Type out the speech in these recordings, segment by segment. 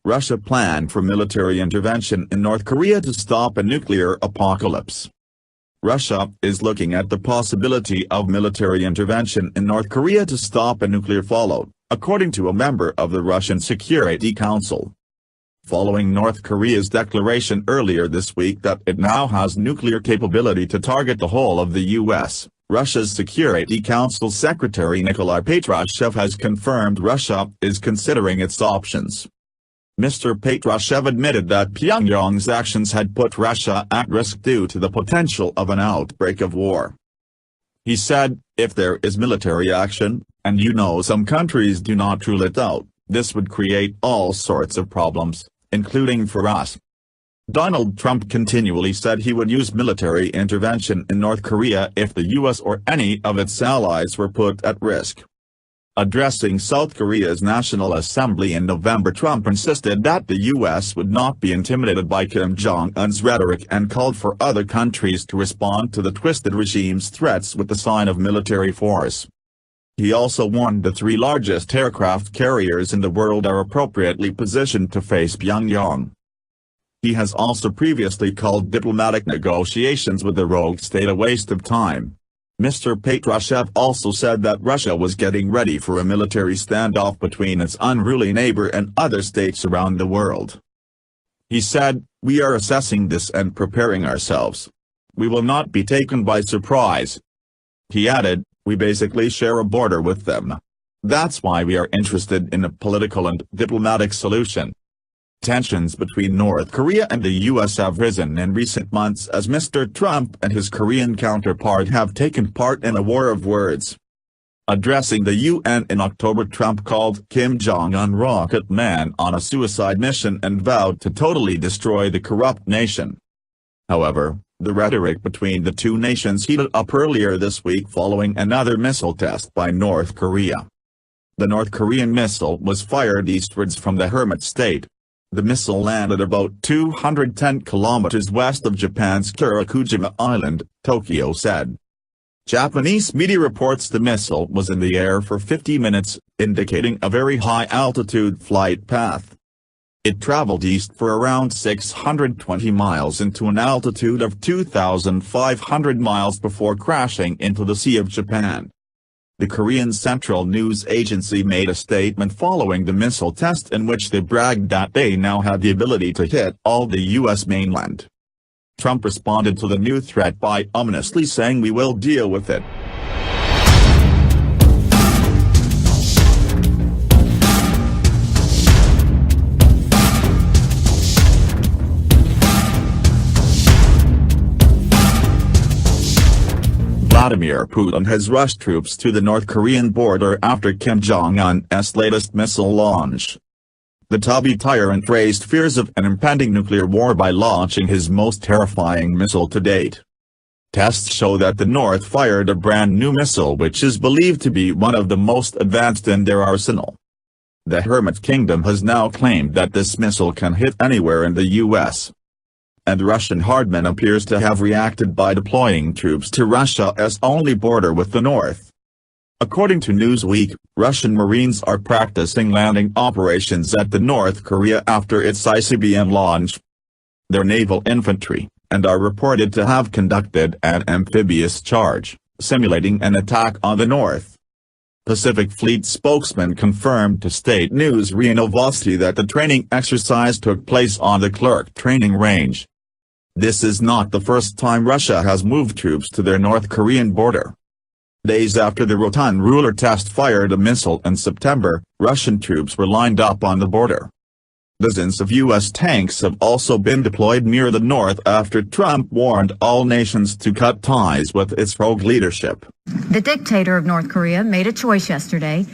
Russia planned for military intervention in North Korea to stop a nuclear apocalypse. Russia is looking at the possibility of military intervention in North Korea to stop a nuclear fallout, according to a member of the Russian Security Council. Following North Korea's declaration earlier this week that it now has nuclear capability to target the whole of the U.S., Russia's Security Council Secretary Nikolai Patrushev has confirmed Russia is considering its options. Mr. Patrushev admitted that Pyongyang's actions had put Russia at risk due to the potential of an outbreak of war. He said, "If there is military action, and some countries do not rule it out, this would create all sorts of problems, including for us." Donald Trump continually said he would use military intervention in North Korea if the U.S. or any of its allies were put at risk. Addressing South Korea's National Assembly in November, Trump insisted that the U.S. would not be intimidated by Kim Jong-un's rhetoric and called for other countries to respond to the twisted regime's threats with the sign of military force. He also warned the three largest aircraft carriers in the world are appropriately positioned to face Pyongyang. He has also previously called diplomatic negotiations with the rogue state a waste of time. Mr. Patrushev also said that Russia was getting ready for a military standoff between its unruly neighbor and other states around the world. He said, "We are assessing this and preparing ourselves. We will not be taken by surprise." He added, "We basically share a border with them. That's why we are interested in a political and diplomatic solution." Tensions between North Korea and the U.S. have risen in recent months as Mr. Trump and his Korean counterpart have taken part in a war of words. Addressing the UN in October, Trump called Kim Jong-un "rocket man" on a suicide mission and vowed to totally destroy the corrupt nation. However, the rhetoric between the two nations heated up earlier this week following another missile test by North Korea. The North Korean missile was fired eastwards from the Hermit State. The missile landed about 210 kilometers west of Japan's Kurokujima Island, Tokyo said. Japanese media reports the missile was in the air for 50 minutes, indicating a very high-altitude flight path. It traveled east for around 620 miles into an altitude of 2,500 miles before crashing into the Sea of Japan. The Korean Central News Agency made a statement following the missile test in which they bragged that they now had the ability to hit all the U.S. mainland. Trump responded to the new threat by ominously saying, "We will deal with it." Vladimir Putin has rushed troops to the North Korean border after Kim Jong-un's latest missile launch. The tubby tyrant raised fears of an impending nuclear war by launching his most terrifying missile to date. Tests show that the North fired a brand new missile which is believed to be one of the most advanced in their arsenal. The Hermit Kingdom has now claimed that this missile can hit anywhere in the U.S. And Russian hardmen appears to have reacted by deploying troops to Russia's only border with the north. According to Newsweek, Russian Marines are practicing landing operations at the North Korea after its ICBM launch. They're naval infantry, and are reported to have conducted an amphibious charge, simulating an attack on the North Pacific Fleet spokesman confirmed to State News RIA Novosti that the training exercise took place on the Clerk training range. This is not the first time Russia has moved troops to their North Korean border. Days after the Rotan ruler test fired a missile in September, Russian troops were lined up on the border. Dozens of U.S. tanks have also been deployed near the north after Trump warned all nations to cut ties with its rogue leadership. The dictator of North Korea made a choice yesterday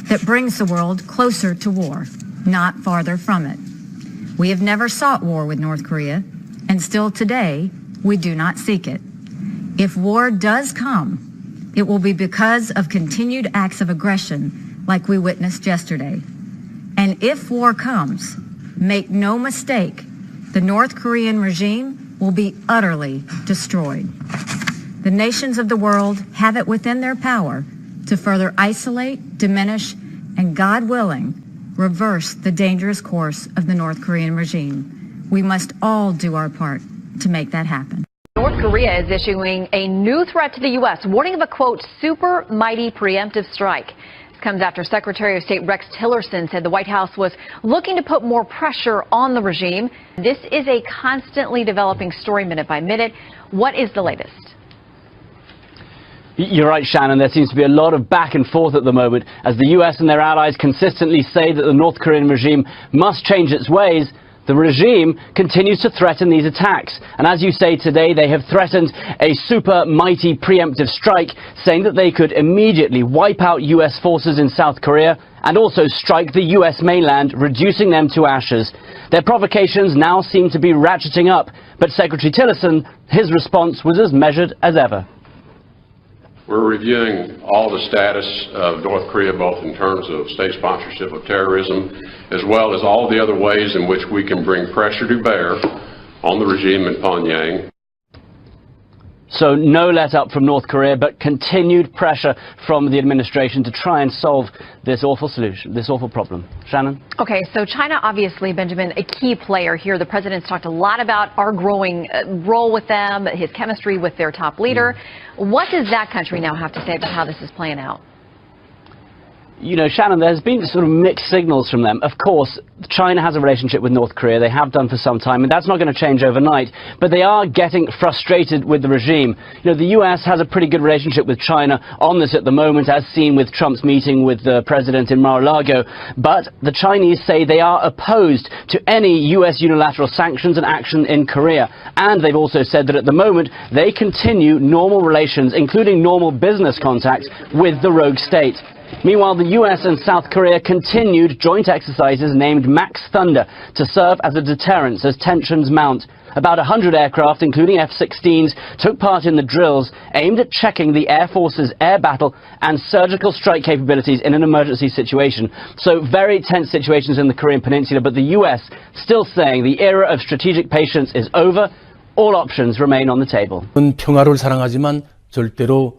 that brings the world closer to war, not farther from it. We have never sought war with North Korea, and still today, we do not seek it. If war does come, it will be because of continued acts of aggression like we witnessed yesterday. And if war comes, make no mistake, the North Korean regime will be utterly destroyed. The nations of the world have it within their power to further isolate, diminish, and, God willing, reverse the dangerous course of the North Korean regime. We must all do our part to make that happen. North Korea is issuing a new threat to the U.S., warning of a, quote, super mighty preemptive strike. This comes after Secretary of State Rex Tillerson said the White House was looking to put more pressure on the regime. This is a constantly developing story minute by minute. What is the latest? You're right, Shannon. There seems to be a lot of back and forth at the moment as the U.S. and their allies consistently say that the North Korean regime must change its ways. The regime continues to threaten these attacks. And as you say today, they have threatened a super mighty preemptive strike, saying that they could immediately wipe out U.S. forces in South Korea and also strike the U.S. mainland, reducing them to ashes. Their provocations now seem to be ratcheting up. But Secretary Tillerson, his response was as measured as ever. We're reviewing all the status of North Korea, both in terms of state sponsorship of terrorism, as well as all the other ways in which we can bring pressure to bear on the regime in Pyongyang. So no let up from North Korea, but continued pressure from the administration to try and solve this awful solution, this awful problem. Shannon? Okay, so China, obviously, Benjamin, a key player here. The president's talked a lot about our growing role with them, his chemistry with their top leader. What does that country now have to say about how this is playing out? You know, Shannon, there's been sort of mixed signals from them. Of course, China has a relationship with North Korea. They have done for some time, and that's not going to change overnight. But they are getting frustrated with the regime. You know, the U.S. has a pretty good relationship with China on this at the moment, as seen with Trump's meeting with the president in Mar-a-Lago. But the Chinese say they are opposed to any U.S. unilateral sanctions and action in Korea. And they've also said that at the moment, they continue normal relations, including normal business contacts with the rogue state. Meanwhile, the U.S. and South Korea continued joint exercises named Max Thunder to serve as a deterrent as tensions mount. About 100 aircraft, including F-16s, took part in the drills aimed at checking the Air Force's air battle and surgical strike capabilities in an emergency situation. So very tense situations in the Korean Peninsula, but the U.S. still saying the era of strategic patience is over. All options remain on the table. 평화를 사랑하지만 절대로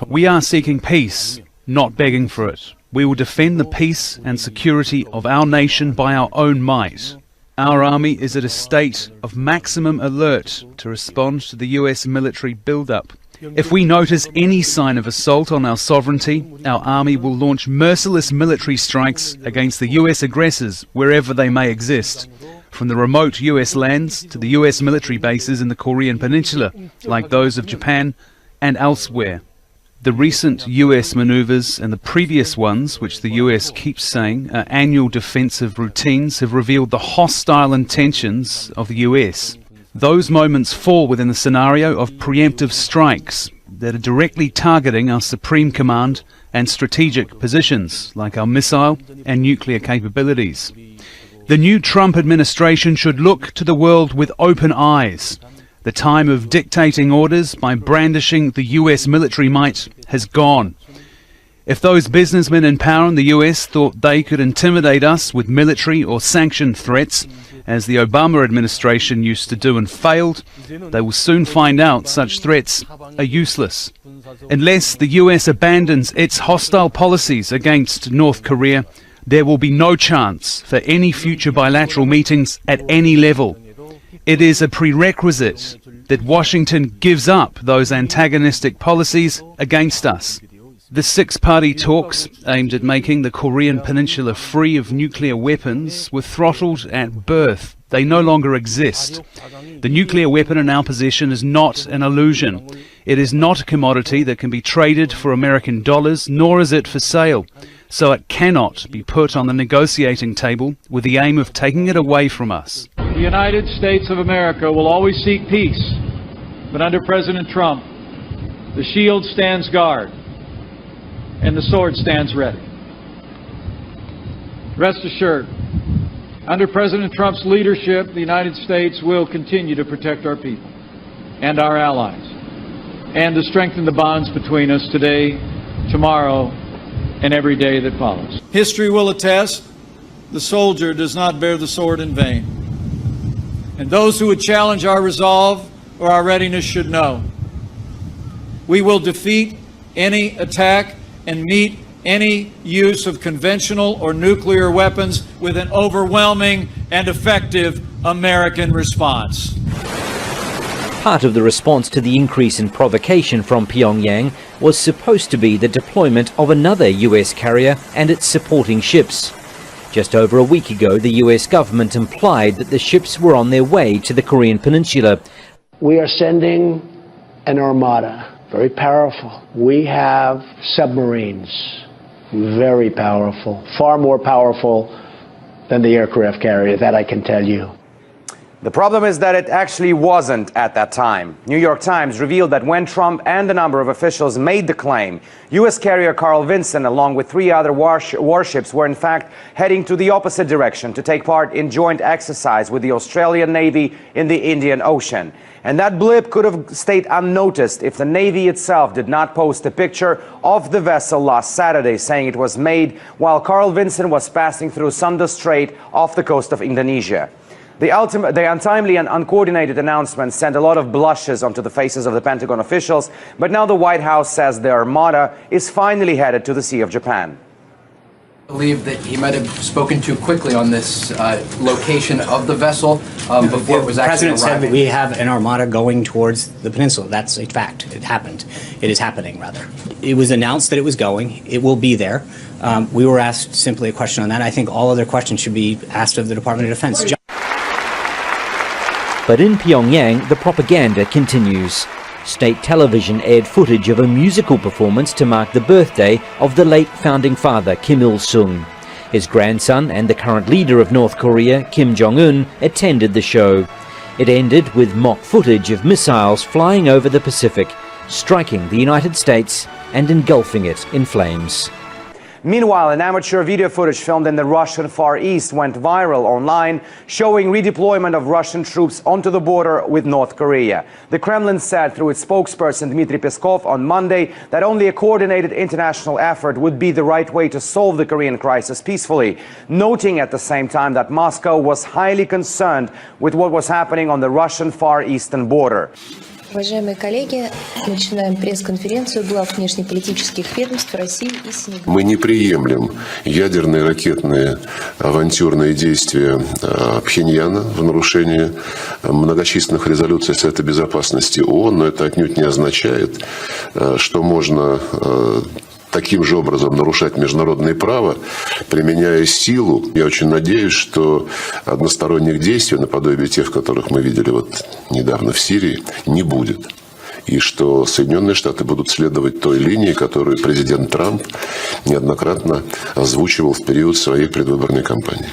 We are seeking peace, not begging for it. We will defend the peace and security of our nation by our own might. Our army is at a state of maximum alert to respond to the US military build-up. If we notice any sign of assault on our sovereignty, our army will launch merciless military strikes against the US aggressors wherever they may exist, from the remote US lands to the US military bases in the Korean Peninsula, like those of Japan and elsewhere. The recent US maneuvers and the previous ones, which the US keeps saying are annual defensive routines, have revealed the hostile intentions of the US. Those moments fall within the scenario of preemptive strikes that are directly targeting our supreme command and strategic positions, like our missile and nuclear capabilities. The new Trump administration should look to the world with open eyes. The time of dictating orders by brandishing the US military might has gone. If those businessmen in power in the US thought they could intimidate us with military or sanction threats, as the Obama administration used to do and failed, they will soon find out such threats are useless. Unless the US abandons its hostile policies against North Korea, there will be no chance for any future bilateral meetings at any level. It is a prerequisite that Washington gives up those antagonistic policies against us. The six-party talks aimed at making the Korean Peninsula free of nuclear weapons were throttled at birth. They no longer exist. The nuclear weapon in our possession is not an illusion. It is not a commodity that can be traded for American dollars, nor is it for sale. So it cannot be put on the negotiating table with the aim of taking it away from us. The United States of America will always seek peace, but under President Trump, the shield stands guard and the sword stands ready. Rest assured, under President Trump's leadership, the United States will continue to protect our people and our allies, and to strengthen the bonds between us today, tomorrow, and every day that follows. History will attest, the soldier does not bear the sword in vain. And those who would challenge our resolve or our readiness should know we will defeat any attack and meet any use of conventional or nuclear weapons with an overwhelming and effective American response. Part of the response to the increase in provocation from Pyongyang was supposed to be the deployment of another US carrier and its supporting ships. Just over a week ago, the US government implied that the ships were on their way to the Korean peninsula. We are sending an armada, very powerful. We have submarines, very powerful, far more powerful than the aircraft carrier, that I can tell you. The problem is that it actually wasn't at that time. New York Times revealed that when Trump and a number of officials made the claim, U.S. carrier Carl Vinson, along with 3 other warships, were in fact heading to the opposite direction to take part in joint exercise with the Australian Navy in the Indian Ocean. And that blip could have stayed unnoticed if the Navy itself did not post a picture of the vessel last Saturday, saying it was made while Carl Vinson was passing through Sunda Strait off the coast of Indonesia. The untimely and uncoordinated announcement sent a lot of blushes onto the faces of the Pentagon officials, but now the White House says the armada is finally headed to the Sea of Japan. I believe that he might have spoken too quickly on this location of the vessel before it was actually arriving. The President said that we have an armada going towards the peninsula. That's a fact. It happened. It is happening, rather. It was announced that it was going. It will be there. We were asked simply a question on that. I think all other questions should be asked of the Department of Defense. But in Pyongyang, the propaganda continues. State television aired footage of a musical performance to mark the birthday of the late founding father Kim Il-sung. His grandson and the current leader of North Korea, Kim Jong-Un, attended the show. It ended with mock footage of missiles flying over the Pacific, striking the United States and engulfing it in flames. Meanwhile, an amateur video footage filmed in the Russian Far East went viral online, showing redeployment of Russian troops onto the border with North Korea. The Kremlin said through its spokesperson Dmitry Peskov on Monday that only a coordinated international effort would be the right way to solve the Korean crisis peacefully, noting at the same time that Moscow was highly concerned with what was happening on the Russian Far Eastern border. Уважаемые коллеги, начинаем пресс-конференцию глав внешнеполитических ведомств России и Сенегала. Мы не приемлем ядерные, ракетные, авантюрные действия Пхеньяна в нарушении многочисленных резолюций Совета Безопасности ООН, но это отнюдь не означает, что можно таким же образом нарушать международное право, применяя силу. Я очень надеюсь, что односторонних действий, наподобие тех, которых мы видели недавно в Сирии, не будет. И что Соединенные Штаты будут следовать той линии, которую президент Трамп неоднократно озвучивал в период своей предвыборной кампании.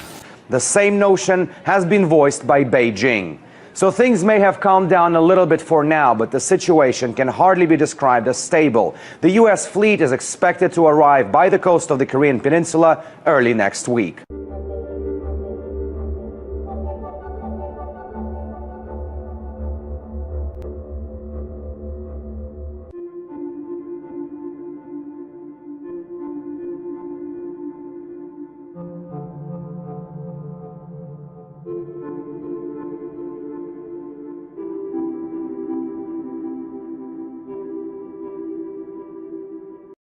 The same notion has been voiced by Beijing. So things may have calmed down a little bit for now, but the situation can hardly be described as stable. The U.S. fleet is expected to arrive by the coast of the Korean peninsula early next week.